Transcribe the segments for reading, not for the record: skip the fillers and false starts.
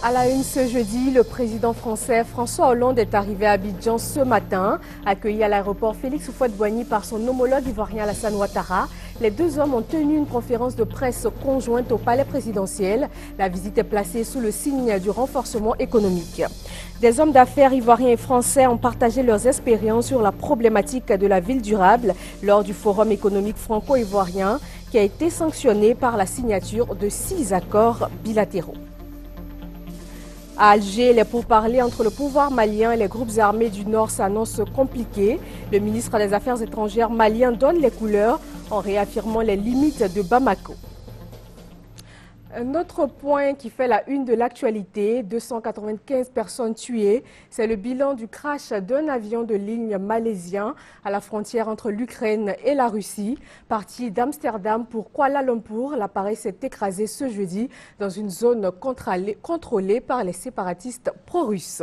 À la une ce jeudi, le président français François Hollande est arrivé à Abidjan ce matin, accueilli à l'aéroport Félix Houphouët-Boigny par son homologue ivoirien Alassane Ouattara. Les deux hommes ont tenu une conférence de presse conjointe au palais présidentiel. La visite est placée sous le signe du renforcement économique. Des hommes d'affaires ivoiriens et français ont partagé leurs expériences sur la problématique de la ville durable lors du Forum économique franco-ivoirien qui a été sanctionné par la signature de 6 accords bilatéraux. À Alger, les pourparlers entre le pouvoir malien et les groupes armés du Nord s'annoncent compliqués. Le ministre des Affaires étrangères malien donne les couleurs en réaffirmant les limites de Bamako. Un autre point qui fait la une de l'actualité, 295 personnes tuées, c'est le bilan du crash d'un avion de ligne malaisien à la frontière entre l'Ukraine et la Russie. Parti d'Amsterdam pour Kuala Lumpur, l'appareil s'est écrasé ce jeudi dans une zone contrôlée par les séparatistes pro-russes.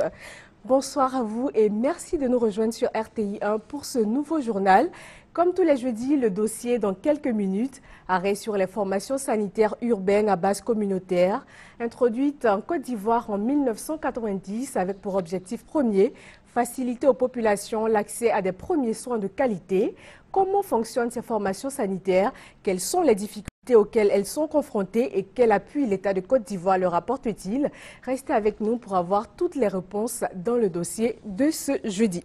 Bonsoir à vous et merci de nous rejoindre sur RTI 1 pour ce nouveau journal. Comme tous les jeudis, le dossier dans quelques minutes. Arrêt sur les formations sanitaires urbaines à base communautaire, introduite en Côte d'Ivoire en 1990 avec pour objectif premier, faciliter aux populations l'accès à des premiers soins de qualité. Comment fonctionnent ces formations sanitaires? Quelles sont les difficultés auxquelles elles sont confrontées et quel appui l'État de Côte d'Ivoire leur apporte-t-il? Restez avec nous pour avoir toutes les réponses dans le dossier de ce jeudi.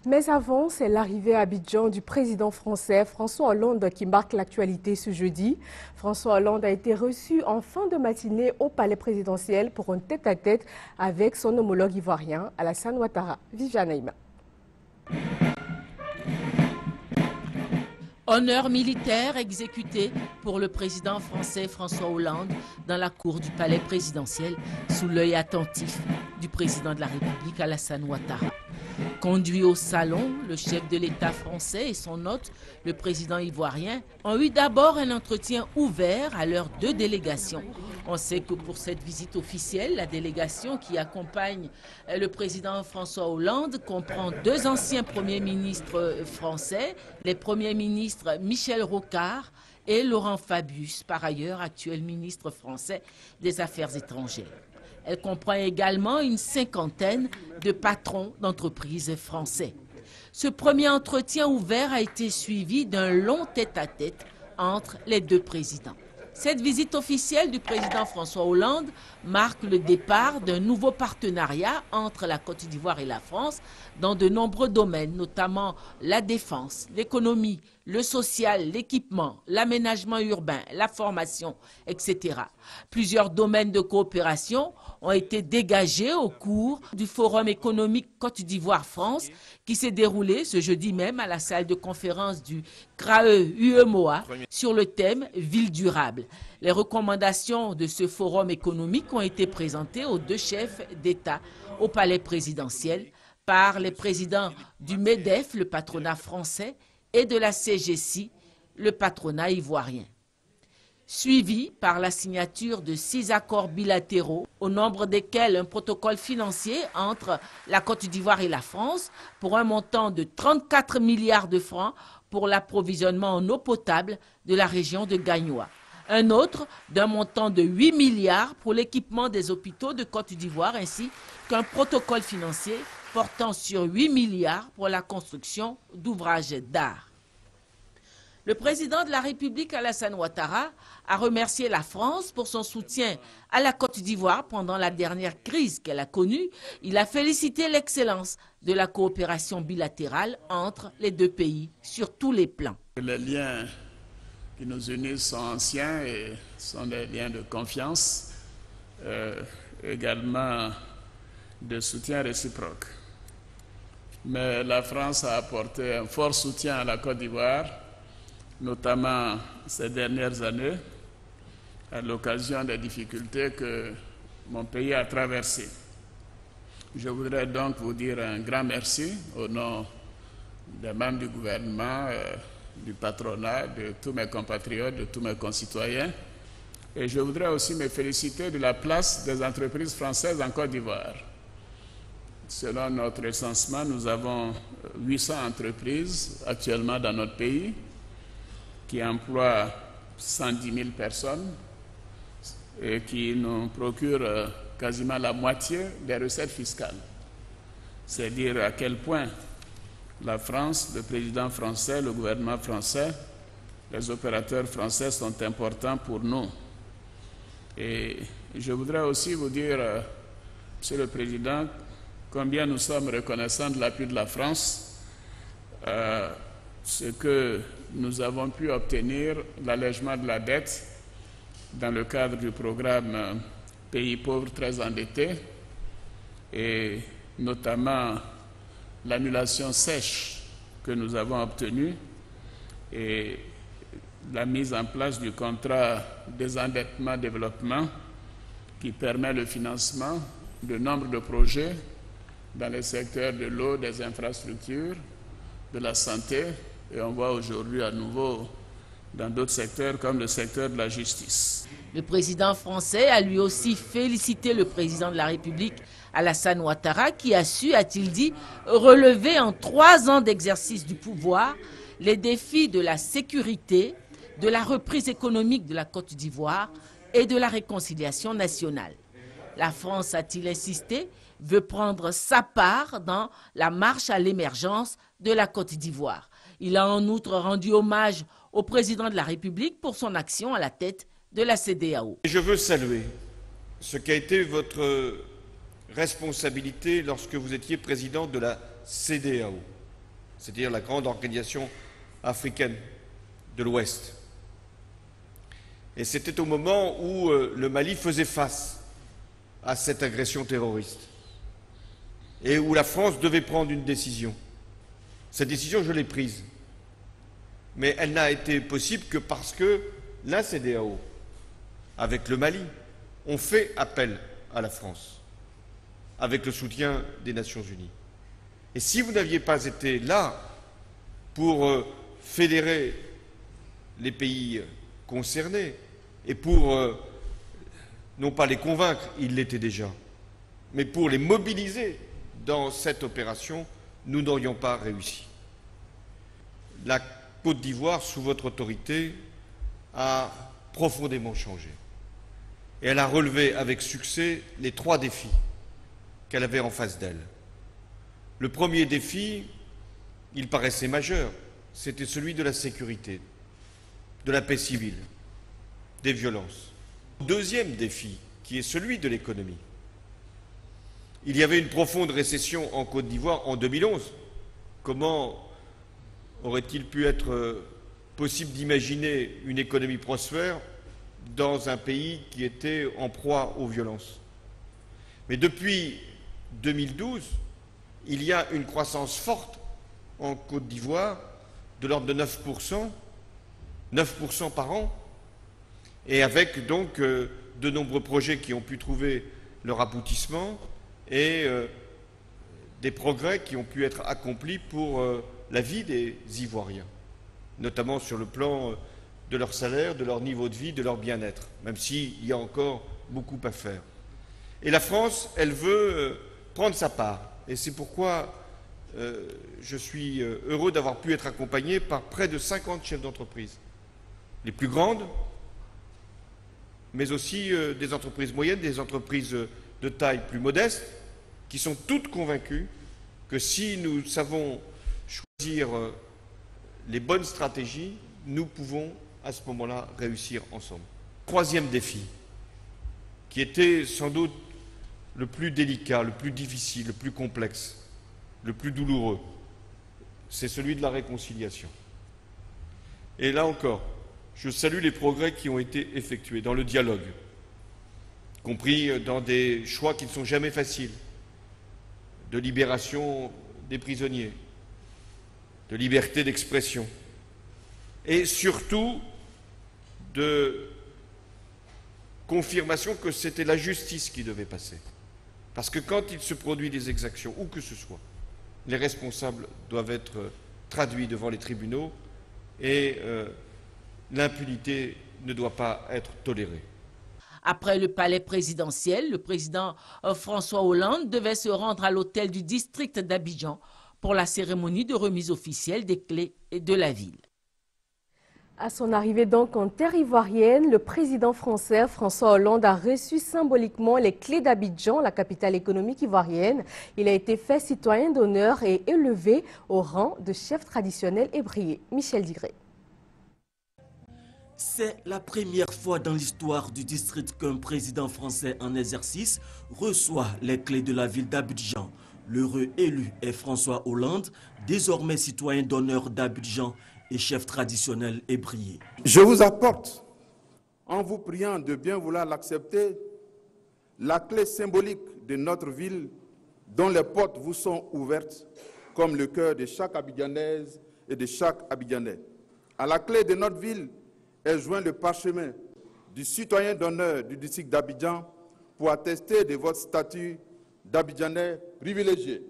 Mais avant, c'est l'arrivée à Abidjan du président français François Hollande qui marque l'actualité ce jeudi. François Hollande a été reçu en fin de matinée au palais présidentiel pour un tête-à-tête avec son homologue ivoirien Alassane Ouattara. Viviane Aïma. Honneur militaire exécuté pour le président français François Hollande dans la cour du palais présidentiel sous l'œil attentif du président de la République Alassane Ouattara. Conduit au salon, le chef de l'État français et son hôte, le président ivoirien, ont eu d'abord un entretien ouvert à leurs deux délégations. On sait que pour cette visite officielle, la délégation qui accompagne le président François Hollande comprend deux anciens premiers ministres français, les premiers ministres Michel Rocard et Laurent Fabius, par ailleurs actuel ministre français des Affaires étrangères. Elle comprend également une cinquantaine de patrons d'entreprises français. Ce premier entretien ouvert a été suivi d'un long tête-à-tête entre les deux présidents. Cette visite officielle du président François Hollande marque le départ d'un nouveau partenariat entre la Côte d'Ivoire et la France dans de nombreux domaines, notamment la défense, l'économie, le social, l'équipement, l'aménagement urbain, la formation, etc. Plusieurs domaines de coopération ont été dégagés au cours du Forum économique Côte d'Ivoire-France qui s'est déroulé ce jeudi même à la salle de conférence du CRAE-UEMOA sur le thème « Ville durable ». Les recommandations de ce forum économique ont été présentées aux deux chefs d'État au palais présidentiel par les présidents du MEDEF, le patronat français, et de la CGC, le patronat ivoirien. Suivi par la signature de 6 accords bilatéraux, au nombre desquels un protocole financier entre la Côte d'Ivoire et la France pour un montant de 34 milliards de francs pour l'approvisionnement en eau potable de la région de Gagnoa. Un autre d'un montant de 8 milliards pour l'équipement des hôpitaux de Côte d'Ivoire ainsi qu'un protocole financier portant sur 8 milliards pour la construction d'ouvrages d'art. Le président de la République Alassane Ouattara a remercié la France pour son soutien à la Côte d'Ivoire pendant la dernière crise qu'elle a connue. Il a félicité l'excellence de la coopération bilatérale entre les deux pays sur tous les plans. Les liens qui nous unissent sont anciens et sont des liens de confiance, également de soutien réciproque. Mais la France a apporté un fort soutien à la Côte d'Ivoire, notamment ces dernières années, à l'occasion des difficultés que mon pays a traversées. Je voudrais donc vous dire un grand merci au nom des membres du gouvernement, du patronat, de tous mes compatriotes, de tous mes concitoyens. Et je voudrais aussi me féliciter de la place des entreprises françaises en Côte d'Ivoire. Selon notre recensement, nous avons 800 entreprises actuellement dans notre pays qui emploient 110 000 personnes et qui nous procurent quasiment la moitié des recettes fiscales. C'est dire à quel point la France, le président français, le gouvernement français, les opérateurs français sont importants pour nous. Et je voudrais aussi vous dire, Monsieur le Président, combien nous sommes reconnaissants de l'appui de la France, ce que nous avons pu obtenir, l'allègement de la dette dans le cadre du programme Pays pauvres très endettés, et notamment l'annulation sèche que nous avons obtenue et la mise en place du contrat désendettement-développement qui permet le financement de nombre de projets dans les secteurs de l'eau, des infrastructures, de la santé, et on voit aujourd'hui à nouveau dans d'autres secteurs comme le secteur de la justice. Le président français a lui aussi félicité le président de la République, Alassane Ouattara, qui a su, a-t-il dit, relever en 3 ans d'exercice du pouvoir les défis de la sécurité, de la reprise économique de la Côte d'Ivoire et de la réconciliation nationale. La France, a-t-il insisté, veut prendre sa part dans la marche à l'émergence de la Côte d'Ivoire. Il a en outre rendu hommage au président de la République pour son action à la tête de la CEDEAO. Je veux saluer ce qui a été votre responsabilité lorsque vous étiez président de la CEDEAO, c'est-à-dire la grande organisation africaine de l'Ouest. Et c'était au moment où le Mali faisait face à cette agression terroriste et où la France devait prendre une décision. Cette décision, je l'ai prise. Mais elle n'a été possible que parce que la CEDEAO, avec le Mali, ont fait appel à la France, avec le soutien des Nations Unies. Et si vous n'aviez pas été là pour fédérer les pays concernés et pour, non pas les convaincre, ils l'étaient déjà, mais pour les mobiliser dans cette opération, nous n'aurions pas réussi. La Côte d'Ivoire, sous votre autorité, a profondément changé. Et elle a relevé avec succès les 3 défis qu'elle avait en face d'elle. Le premier défi, il paraissait majeur, c'était celui de la sécurité, de la paix civile, des violences. Deuxième défi, qui est celui de l'économie. Il y avait une profonde récession en Côte d'Ivoire en 2011. Comment aurait-il pu être possible d'imaginer une économie prospère dans un pays qui était en proie aux violences? Mais depuis 2012, il y a une croissance forte en Côte d'Ivoire de l'ordre de 9% par an, et avec donc de nombreux projets qui ont pu trouver leur aboutissement et des progrès qui ont pu être accomplis pour la vie des Ivoiriens, notamment sur le plan de leur salaire, de leur niveau de vie, de leur bien-être, même s'il y a encore beaucoup à faire. Et la France, elle veut prendre sa part. Et c'est pourquoi je suis heureux d'avoir pu être accompagné par près de 50 chefs d'entreprise, les plus grandes, mais aussi des entreprises moyennes, des entreprises de taille plus modeste, qui sont toutes convaincues que si nous savons choisir les bonnes stratégies, nous pouvons à ce moment-là réussir ensemble. Troisième défi, qui était sans doute le plus délicat, le plus difficile, le plus complexe, le plus douloureux, c'est celui de la réconciliation. Et là encore, je salue les progrès qui ont été effectués dans le dialogue, compris dans des choix qui ne sont jamais faciles, de libération des prisonniers, de liberté d'expression, et surtout de confirmation que c'était la justice qui devait passer. Parce que quand il se produit des exactions, où que ce soit, les responsables doivent être traduits devant les tribunaux et l'impunité ne doit pas être tolérée. Après le palais présidentiel, le président François Hollande devait se rendre à l'hôtel du district d'Abidjan pour la cérémonie de remise officielle des clés de la ville. À son arrivée donc en terre ivoirienne, le président français François Hollande a reçu symboliquement les clés d'Abidjan, la capitale économique ivoirienne. Il a été fait citoyen d'honneur et élevé au rang de chef traditionnel ébrié. Michel Digré. C'est la première fois dans l'histoire du district qu'un président français en exercice reçoit les clés de la ville d'Abidjan. L'heureux élu est François Hollande, désormais citoyen d'honneur d'Abidjan et chef traditionnel ébrié. Je vous apporte, en vous priant de bien vouloir l'accepter, la clé symbolique de notre ville dont les portes vous sont ouvertes comme le cœur de chaque Abidjanaise et de chaque Abidjanais. À la clé de notre ville est joint le parchemin du citoyen d'honneur du district d'Abidjan pour attester de votre statut d'Abidjanais privilégié.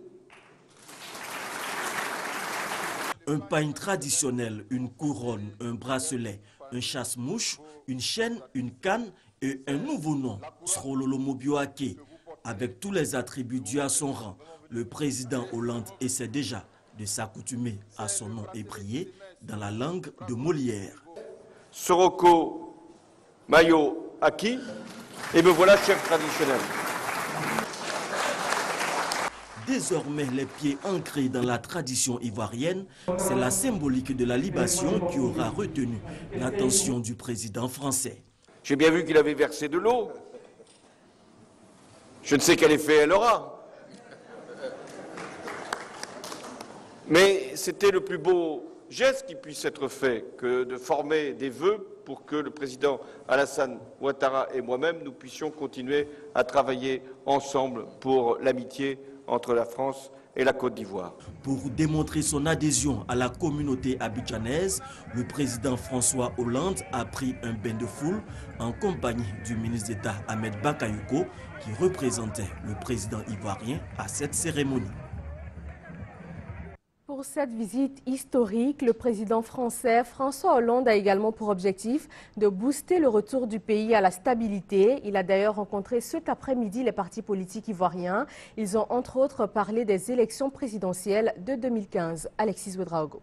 Un pagne traditionnel, une couronne, un bracelet, un chasse-mouche, une chaîne, une canne et un nouveau nom, Srololo Mobioake. Avec tous les attributs dus à son rang, le président Hollande essaie déjà de s'accoutumer à son nom ébrié dans la langue de Molière. Soroko Mayo Aki, et me voilà chef traditionnel. Désormais, les pieds ancrés dans la tradition ivoirienne, c'est la symbolique de la libation qui aura retenu l'attention du président français. J'ai bien vu qu'il avait versé de l'eau. Je ne sais quel effet elle aura. Mais c'était le plus beau geste qui puisse être fait que de former des vœux pour que le président Alassane Ouattara et moi-même, nous puissions continuer à travailler ensemble pour l'amitié entre la France et la Côte d'Ivoire. Pour démontrer son adhésion à la communauté abidjanaise, le président François Hollande a pris un bain de foule en compagnie du ministre d'État Ahmed Bakayoko qui représentait le président ivoirien à cette cérémonie. Pour cette visite historique, le président français François Hollande a également pour objectif de booster le retour du pays à la stabilité. Il a d'ailleurs rencontré cet après-midi les partis politiques ivoiriens. Ils ont entre autres parlé des élections présidentielles de 2015. Alexis Ouedraogo.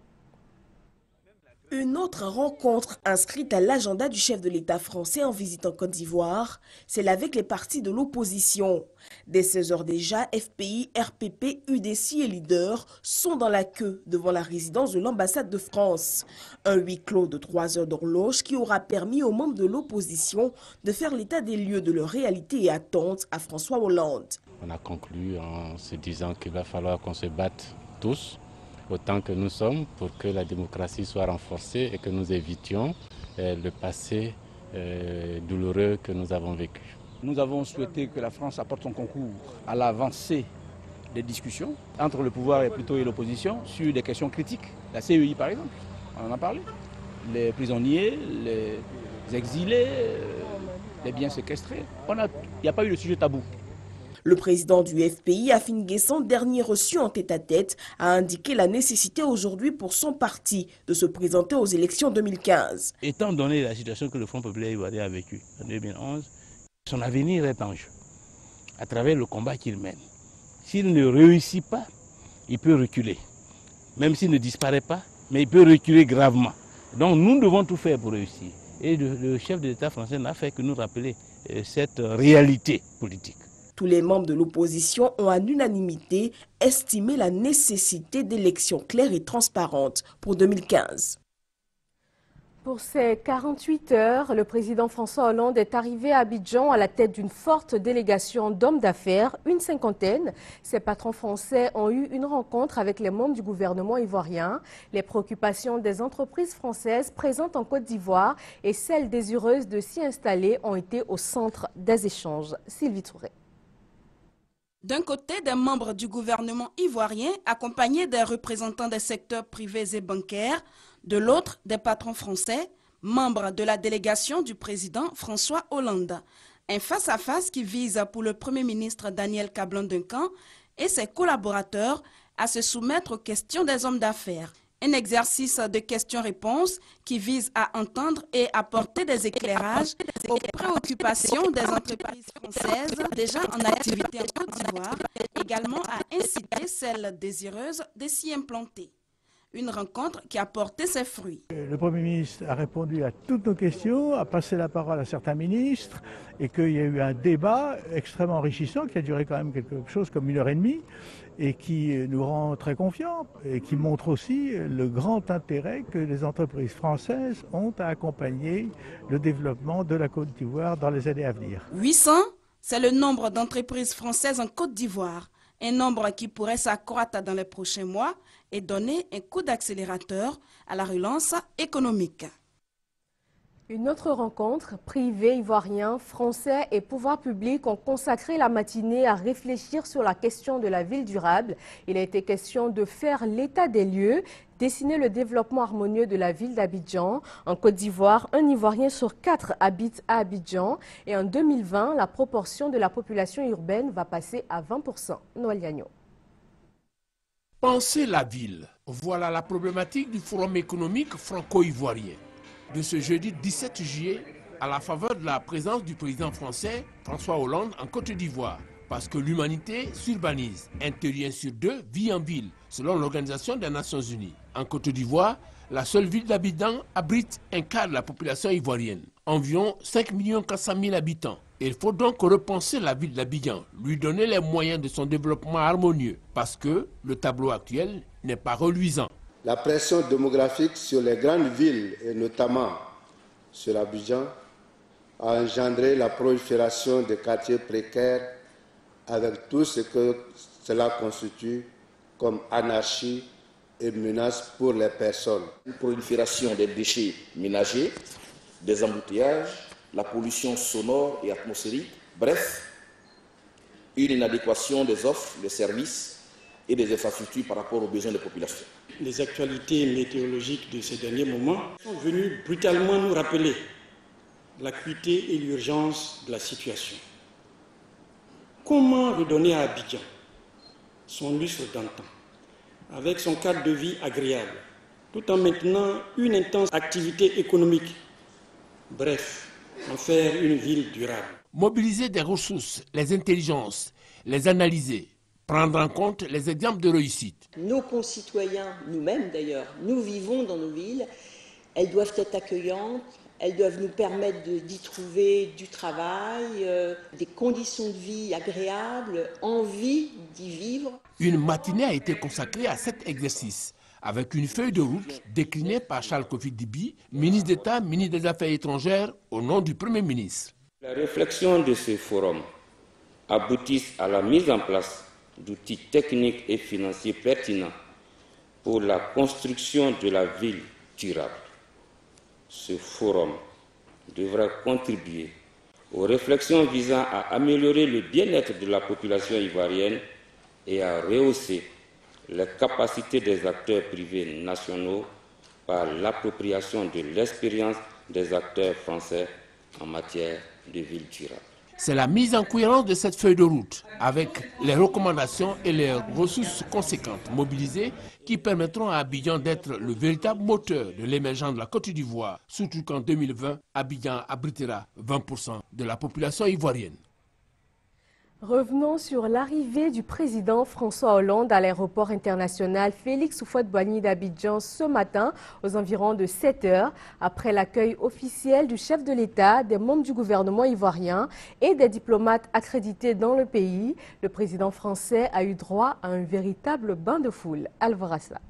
Une autre rencontre inscrite à l'agenda du chef de l'État français en visite en Côte d'Ivoire, celle avec les partis de l'opposition. Dès 16 h déjà, FPI, RPP, UDC et leaders sont dans la queue devant la résidence de l'ambassade de France. Un huis clos de 3 heures d'horloge qui aura permis aux membres de l'opposition de faire l'état des lieux de leur réalité et attente à François Hollande. On a conclu en se disant qu'il va falloir qu'on se batte tous, autant que nous sommes, pour que la démocratie soit renforcée et que nous évitions le passé douloureux que nous avons vécu. Nous avons souhaité que la France apporte son concours à l'avancée des discussions entre le pouvoir et l'opposition sur des questions critiques. La CEI par exemple, on en a parlé. Les prisonniers, les exilés, les biens séquestrés. Il n'y a pas eu de sujet tabou. Le président du FPI, Afin Guessan, dernier reçu en tête-à-tête, a indiqué la nécessité aujourd'hui pour son parti de se présenter aux élections 2015. Étant donné la situation que le Front populaire ivoirien a vécue en 2011, son avenir est en jeu à travers le combat qu'il mène. S'il ne réussit pas, il peut reculer. Même s'il ne disparaît pas, mais il peut reculer gravement. Donc nous devons tout faire pour réussir. Et le chef de l'État français n'a fait que nous rappeler cette réalité politique. Tous les membres de l'opposition ont à l'unanimité estimé la nécessité d'élections claires et transparentes pour 2015. Pour ces 48 heures, le président François Hollande est arrivé à Abidjan à la tête d'une forte délégation d'hommes d'affaires, une cinquantaine. Ces patrons français ont eu une rencontre avec les membres du gouvernement ivoirien. Les préoccupations des entreprises françaises présentes en Côte d'Ivoire et celles désireuses de s'y installer ont été au centre des échanges. Sylvie Touré. D'un côté, des membres du gouvernement ivoirien accompagnés des représentants des secteurs privés et bancaires, de l'autre, des patrons français, membres de la délégation du président François Hollande. Un face-à-face qui vise pour le Premier ministre Daniel Kablan-Duncan et ses collaborateurs à se soumettre aux questions des hommes d'affaires. Un exercice de questions-réponses qui vise à entendre et apporter des éclairages aux préoccupations des entreprises françaises déjà en activité en Côte d'Ivoire, également à inciter celles désireuses de s'y implanter. Une rencontre qui a porté ses fruits. Le Premier ministre a répondu à toutes nos questions, a passé la parole à certains ministres et qu'il y a eu un débat extrêmement enrichissant qui a duré quand même quelque chose comme 1h30 et qui nous rend très confiants et qui montre aussi le grand intérêt que les entreprises françaises ont à accompagner le développement de la Côte d'Ivoire dans les années à venir. 800, c'est le nombre d'entreprises françaises en Côte d'Ivoire. Un nombre qui pourrait s'accroître dans les prochains mois et donner un coup d'accélérateur à la relance économique. Une autre rencontre, privés, ivoiriens, français et pouvoirs publics ont consacré la matinée à réfléchir sur la question de la ville durable. Il a été question de faire l'état des lieux, dessiner le développement harmonieux de la ville d'Abidjan. En Côte d'Ivoire, un Ivoirien sur 4 habite à Abidjan et en 2020, la proportion de la population urbaine va passer à 20%. Noël Gagnon. Penser la ville, voilà la problématique du forum économique franco-ivoirien de ce jeudi 17 juillet à la faveur de la présence du président français François Hollande en Côte d'Ivoire. Parce que l'humanité s'urbanise, un terrien sur 2 vit en ville, selon l'Organisation des Nations Unies. En Côte d'Ivoire, la seule ville d'Abidjan abrite un quart de la population ivoirienne, environ 5 400 000 habitants. Il faut donc repenser la ville d'Abidjan, lui donner les moyens de son développement harmonieux, parce que le tableau actuel n'est pas reluisant. La pression démographique sur les grandes villes, et notamment sur Abidjan, a engendré la prolifération des quartiers précaires avec tout ce que cela constitue comme anarchie et menace pour les personnes. Une prolifération des déchets ménagers, des embouteillages, la pollution sonore et atmosphérique, bref, une inadéquation des offres, des services et des infrastructures par rapport aux besoins des populations. Les actualités météorologiques de ces derniers moments sont venues brutalement nous rappeler l'acuité et l'urgence de la situation. Comment redonner à Abidjan son lustre d'antan, avec son cadre de vie agréable, tout en maintenant une intense activité économique. Bref, en faire une ville durable. Mobiliser des ressources, les intelligences, les analyser, prendre en compte les exemples de réussite. Nos concitoyens, nous-mêmes d'ailleurs, nous vivons dans nos villes, elles doivent être accueillantes, elles doivent nous permettre d'y trouver du travail, des conditions de vie agréables, envie d'y vivre. Une matinée a été consacrée à cet exercice, avec une feuille de route déclinée par Charles Kofi Dibi, ministre d'État, ministre des Affaires étrangères, au nom du Premier ministre. La réflexion de ce forum aboutit à la mise en place d'outils techniques et financiers pertinents pour la construction de la ville durable. Ce forum devra contribuer aux réflexions visant à améliorer le bien-être de la population ivoirienne et à rehausser les capacités des acteurs privés nationaux par l'appropriation de l'expérience des acteurs français en matière de ville durable. C'est la mise en cohérence de cette feuille de route avec les recommandations et les ressources conséquentes mobilisées qui permettront à Abidjan d'être le véritable moteur de l'émergence de la Côte d'Ivoire, surtout qu'en 2020, Abidjan abritera 20% de la population ivoirienne. Revenons sur l'arrivée du président François Hollande à l'aéroport international Félix Houphouët-Boigny d'Abidjan ce matin aux environs de 7 heures. Après l'accueil officiel du chef de l'État, des membres du gouvernement ivoirien et des diplomates accrédités dans le pays, le président français a eu droit à un véritable bain de foule. Alvarasla.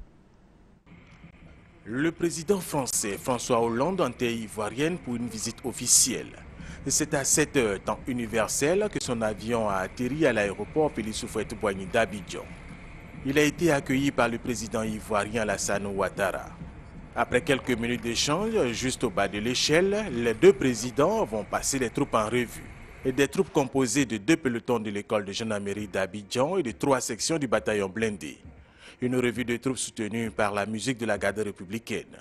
Le président français François Hollande en terre ivoirienne pour une visite officielle. C'est à 7 heures, temps universel, que son avion a atterri à l'aéroport Félix Houphouët-Boigny d'Abidjan. Il a été accueilli par le président ivoirien Alassane Ouattara. Après quelques minutes d'échange, juste au bas de l'échelle, les deux présidents vont passer les troupes en revue. Et des troupes composées de 2 pelotons de l'école de gendarmerie d'Abidjan et de 3 sections du bataillon blindé. Une revue de troupes soutenue par la musique de la garde républicaine.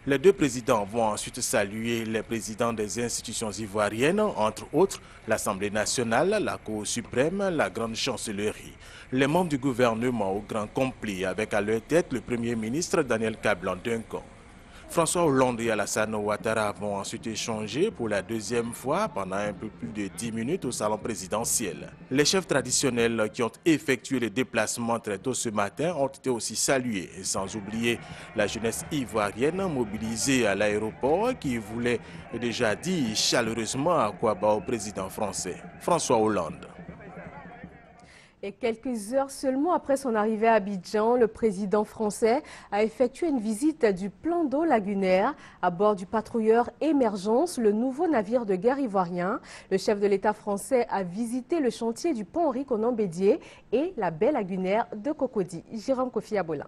Les deux présidents vont ensuite saluer les présidents des institutions ivoiriennes, entre autres l'Assemblée nationale, la Cour suprême, la Grande Chancellerie, les membres du gouvernement au grand complet avec à leur tête le Premier ministre Daniel Kablan-Duncan. François Hollande et Alassane Ouattara vont ensuite échanger pour la deuxième fois pendant un peu plus de 10 minutes au salon présidentiel. Les chefs traditionnels qui ont effectué le déplacement très tôt ce matin ont été aussi salués, sans oublier la jeunesse ivoirienne mobilisée à l'aéroport qui voulait déjà dire chaleureusement à quoi bat au président français, François Hollande. Et quelques heures seulement après son arrivée à Abidjan, le président français a effectué une visite du plan d'eau lagunaire à bord du patrouilleur Émergence, le nouveau navire de guerre ivoirien. Le chef de l'État français a visité le chantier du pont Henri Konan Bédié et la baie lagunaire de Cocody. Jérôme Kofi Abola.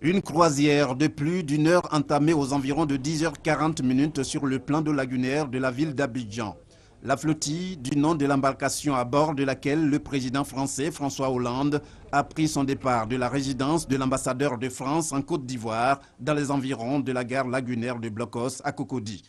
Une croisière de plus d'une heure entamée aux environs de 10h40 sur le plan d'eau lagunaire de la ville d'Abidjan. La flottille, du nom de l'embarcation à bord de laquelle le président français François Hollande a pris son départ de la résidence de l'ambassadeur de France en Côte d'Ivoire dans les environs de la gare lagunaire de Blocos à Cocody.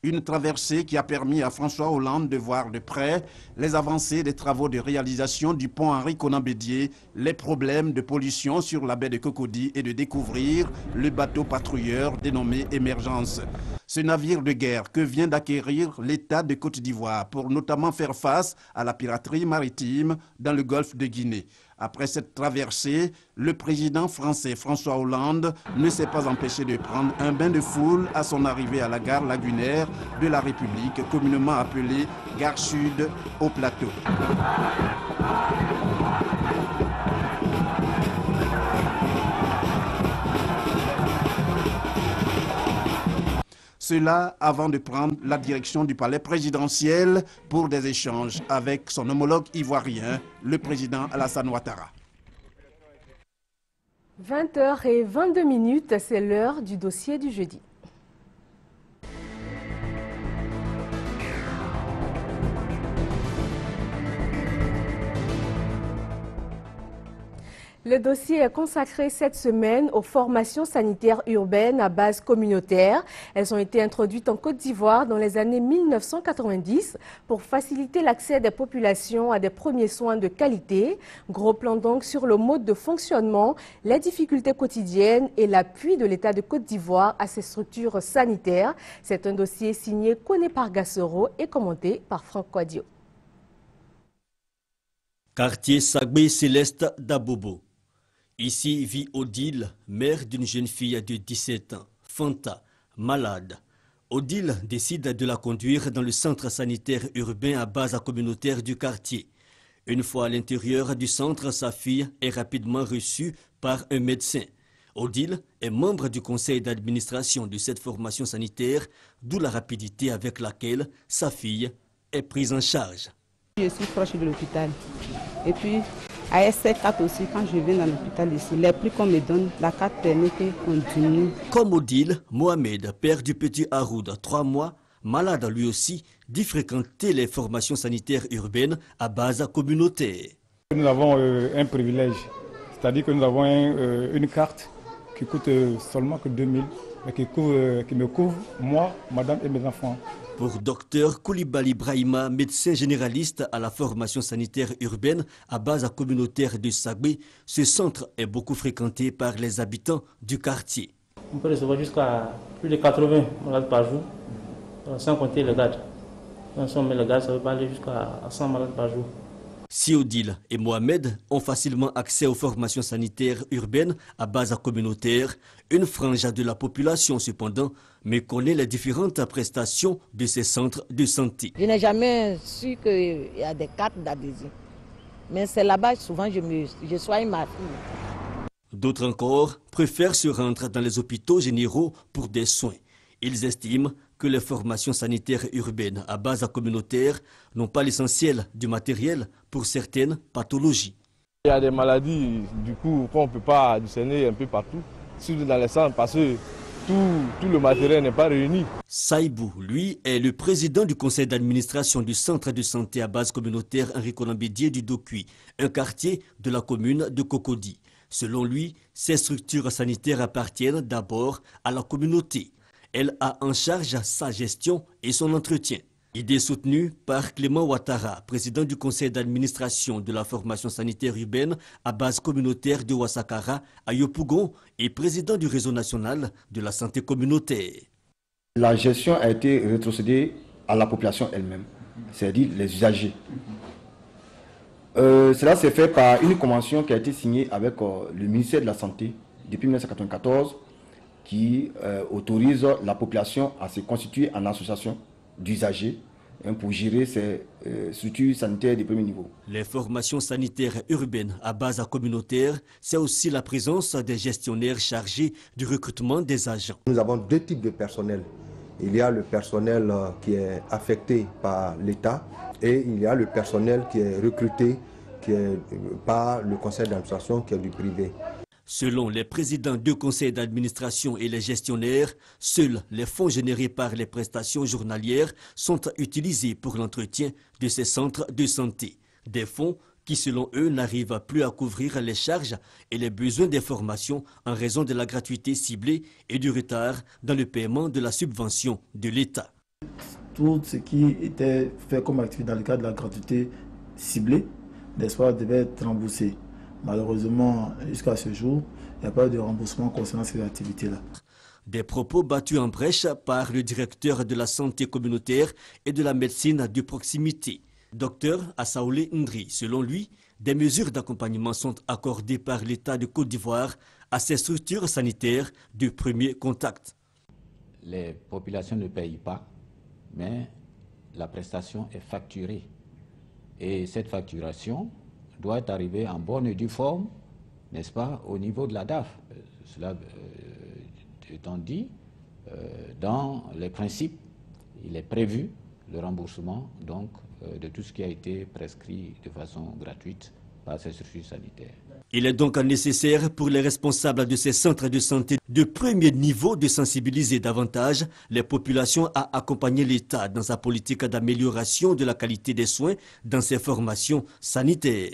Une traversée qui a permis à François Hollande de voir de près les avancées des travaux de réalisation du pont Henri Konan Bédié, les problèmes de pollution sur la baie de Cocody et de découvrir le bateau patrouilleur dénommé Émergence. Ce navire de guerre que vient d'acquérir l'État de Côte d'Ivoire pour notamment faire face à la piraterie maritime dans le golfe de Guinée. Après cette traversée, le président français François Hollande ne s'est pas empêché de prendre un bain de foule à son arrivée à la gare lagunaire de la République, communément appelée Gare Sud au Plateau. Cela avant de prendre la direction du palais présidentiel pour des échanges avec son homologue ivoirien, le président Alassane Ouattara. 20h22, c'est l'heure du dossier du jeudi. Le dossier est consacré cette semaine aux formations sanitaires urbaines à base communautaire. Elles ont été introduites en Côte d'Ivoire dans les années 1990 pour faciliter l'accès des populations à des premiers soins de qualité. Gros plan donc sur le mode de fonctionnement, les difficultés quotidiennes et l'appui de l'État de Côte d'Ivoire à ces structures sanitaires. C'est un dossier signé Koné Pargassoro et commenté par Franck Quadio. Quartier Sagbé Céleste d'Abobo. Ici vit Odile, mère d'une jeune fille de 17 ans, Fanta, malade. Odile décide de la conduire dans le centre sanitaire urbain à base communautaire du quartier. Une fois à l'intérieur du centre, sa fille est rapidement reçue par un médecin. Odile est membre du conseil d'administration de cette formation sanitaire, d'où la rapidité avec laquelle sa fille est prise en charge. Je suis proche de l'hôpital. Et puis, à SC4 aussi, quand je viens dans l'hôpital ici, les prix qu'on me donne, la carte permet qu'on diminue. Comme Odile, Mohamed, père du petit Haroud, 3 mois, malade lui aussi, dit fréquenter les formations sanitaires urbaines à base communautaire. Nous avons un privilège, c'est-à-dire que nous avons une carte qui coûte seulement que 2000, mais qui me couvre, moi, madame et mes enfants. Pour Dr Koulibaly Brahima, médecin généraliste à la formation sanitaire urbaine à base communautaire de Sagbé, ce centre est beaucoup fréquenté par les habitants du quartier. On peut recevoir jusqu'à plus de 80 malades par jour, sans compter le garde. Si on met le garde, ça peut aller jusqu'à 100 malades par jour. Si Odile et Mohamed ont facilement accès aux formations sanitaires urbaines à base communautaire, une frange de la population cependant méconnaît les différentes prestations de ces centres de santé. Je n'ai jamais su qu'il y a des cartes d'adhésion. Mais c'est là-bas souvent je soigne ma fille. D'autres encore préfèrent se rendre dans les hôpitaux généraux pour des soins. Ils estiment que les formations sanitaires urbaines à base communautaire n'ont pas l'essentiel du matériel pour certaines pathologies. Il y a des maladies du coup qu'on ne peut pas discerner un peu partout, surtout dans les centres parce que tout le matériel n'est pas réuni. Saïbou, lui, est le président du conseil d'administration du centre de santé à base communautaire Henri Konan Bédié du Dokui, un quartier de la commune de Cocody. Selon lui, ces structures sanitaires appartiennent d'abord à la communauté. Elle a en charge sa gestion et son entretien. Idée soutenue par Clément Ouattara, président du conseil d'administration de la formation sanitaire urbaine à base communautaire de Ouassakara à Yopougon et président du réseau national de la santé communautaire. La gestion a été rétrocédée à la population elle-même, c'est-à-dire les usagers. Cela s'est fait par une convention qui a été signée avec le ministère de la Santé depuis 1994 qui autorise la population à se constituer en association d'usagers pour gérer ces structures sanitaires de premier niveau. Les formations sanitaires urbaines à base communautaire, c'est aussi la présence des gestionnaires chargés du recrutement des agents. Nous avons deux types de personnel. Il y a le personnel qui est affecté par l'État et il y a le personnel qui est recruté par le conseil d'administration qui est du privé. Selon les présidents de conseils d'administration et les gestionnaires, seuls les fonds générés par les prestations journalières sont utilisés pour l'entretien de ces centres de santé. Des fonds qui, selon eux, n'arrivent plus à couvrir les charges et les besoins des formations en raison de la gratuité ciblée et du retard dans le paiement de la subvention de l'État. Tout ce qui était fait comme activité dans le cadre de la gratuité ciblée, n'est-ce pas, devait être remboursé. Malheureusement, jusqu'à ce jour, il n'y a pas de remboursement concernant ces activités-là. Des propos battus en brèche par le directeur de la santé communautaire et de la médecine de proximité, Dr Assaoulé Ndri. Selon lui, des mesures d'accompagnement sont accordées par l'État de Côte d'Ivoire à ces structures sanitaires de premier contact. Les populations ne payent pas, mais la prestation est facturée. Et cette facturation doit arriver en bonne et due forme, n'est-ce pas, au niveau de la DAF. Cela étant dit, dans les principes, il est prévu le remboursement donc, de tout ce qui a été prescrit de façon gratuite par ces structures sanitaires. Il est donc nécessaire pour les responsables de ces centres de santé de premier niveau de sensibiliser davantage les populations à accompagner l'État dans sa politique d'amélioration de la qualité des soins dans ses formations sanitaires.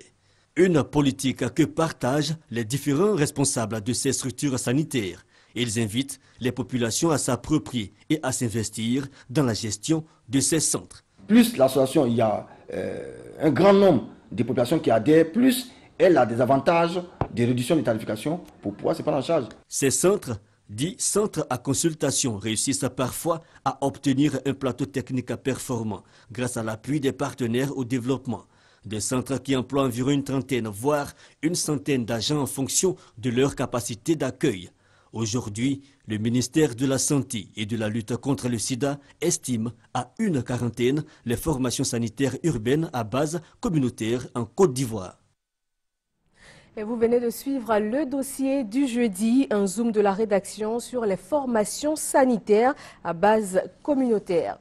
Une politique que partagent les différents responsables de ces structures sanitaires. Ils invitent les populations à s'approprier et à s'investir dans la gestion de ces centres. Plus l'association, il y a un grand nombre de populations qui adhèrent, plus elle a des avantages de réduction des tarifications pour pouvoir se prendre en charge. Ces centres, dits centres à consultation, réussissent parfois à obtenir un plateau technique performant grâce à l'appui des partenaires au développement. Des centres qui emploient environ une trentaine, voire une centaine d'agents en fonction de leur capacité d'accueil. Aujourd'hui, le ministère de la Santé et de la lutte contre le sida estime à une quarantaine les formations sanitaires urbaines à base communautaire en Côte d'Ivoire. Et vous venez de suivre le dossier du jeudi, un zoom de la rédaction sur les formations sanitaires à base communautaire.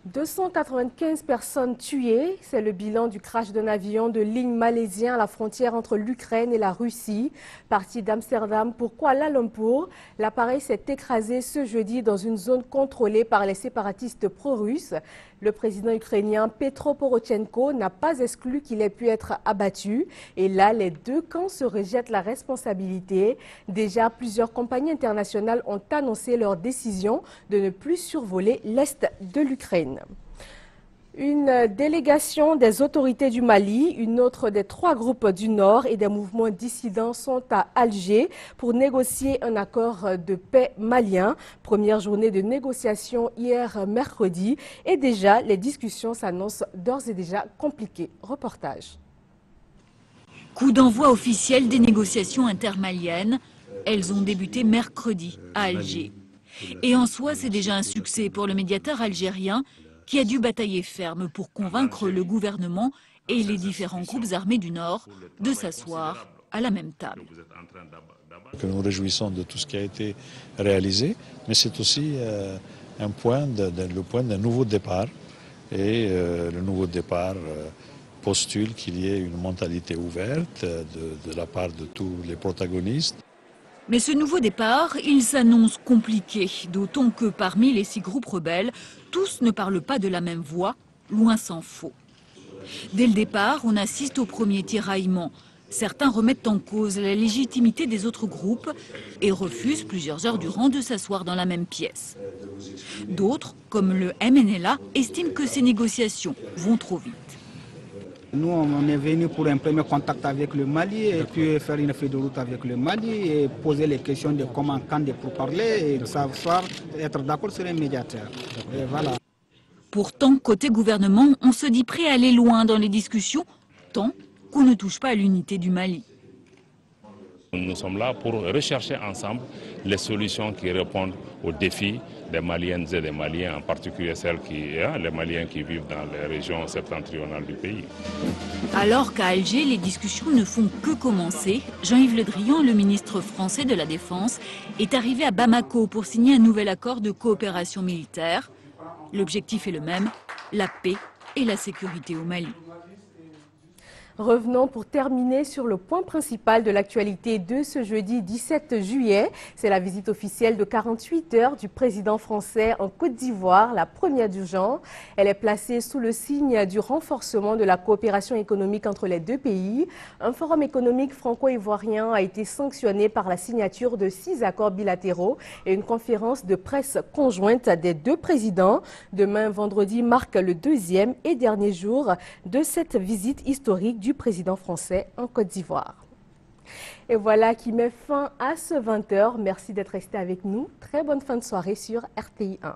295 personnes tuées, c'est le bilan du crash d'un avion de ligne malaisien à la frontière entre l'Ukraine et la Russie. Parti d'Amsterdam pour Kuala Lumpur, l'appareil s'est écrasé ce jeudi dans une zone contrôlée par les séparatistes pro-russes. Le président ukrainien Petro Porochenko n'a pas exclu qu'il ait pu être abattu. Et là, les deux camps se rejettent la responsabilité. Déjà, plusieurs compagnies internationales ont annoncé leur décision de ne plus survoler l'est de l'Ukraine. Une délégation des autorités du Mali, une autre des 3 groupes du Nord et des mouvements dissidents sont à Alger pour négocier un accord de paix malien. Première journée de négociation hier mercredi et déjà les discussions s'annoncent d'ores et déjà compliquées. Reportage. Coup d'envoi officiel des négociations intermaliennes. Elles ont débuté mercredi à Alger. Et en soi, c'est déjà un succès pour le médiateur algérien qui a dû batailler ferme pour convaincre le gouvernement et les différents groupes armés du Nord de s'asseoir à la même table. Que nous nous réjouissons de tout ce qui a été réalisé, mais c'est aussi le point d'un nouveau départ. Et le nouveau départ postule qu'il y ait une mentalité ouverte de la part de tous les protagonistes. Mais ce nouveau départ, il s'annonce compliqué, d'autant que parmi les 6 groupes rebelles, tous ne parlent pas de la même voix, loin s'en faut. Dès le départ, on assiste au premier tiraillement. Certains remettent en cause la légitimité des autres groupes et refusent plusieurs heures durant de s'asseoir dans la même pièce. D'autres, comme le MNLA, estiment que ces négociations vont trop vite. Nous, on est venu pour un premier contact avec le Mali et puis faire une feuille de route avec le Mali et poser les questions de comment, quand de pourparler et savoir être d'accord sur un médiateur. Et voilà. Pourtant, côté gouvernement, on se dit prêt à aller loin dans les discussions, tant qu'on ne touche pas à l'unité du Mali. Nous sommes là pour rechercher ensemble les solutions qui répondent aux défis des Maliennes et des Maliens, en particulier les Maliens qui vivent dans les régions septentrionales du pays. Alors qu'à Alger, les discussions ne font que commencer, Jean-Yves Le Drian, le ministre français de la Défense, est arrivé à Bamako pour signer un nouvel accord de coopération militaire. L'objectif est le même, la paix et la sécurité au Mali. Revenons pour terminer sur le point principal de l'actualité de ce jeudi 17 juillet. C'est la visite officielle de 48 heures du président français en Côte d'Ivoire, la première du genre. Elle est placée sous le signe du renforcement de la coopération économique entre les deux pays. Un forum économique franco-ivoirien a été sanctionné par la signature de 6 accords bilatéraux et une conférence de presse conjointe des deux présidents. Demain, vendredi, marque le deuxième et dernier jour de cette visite historique du président français en Côte d'Ivoire. Et voilà qui met fin à ce 20h. Merci d'être resté avec nous. Très bonne fin de soirée sur RTI 1.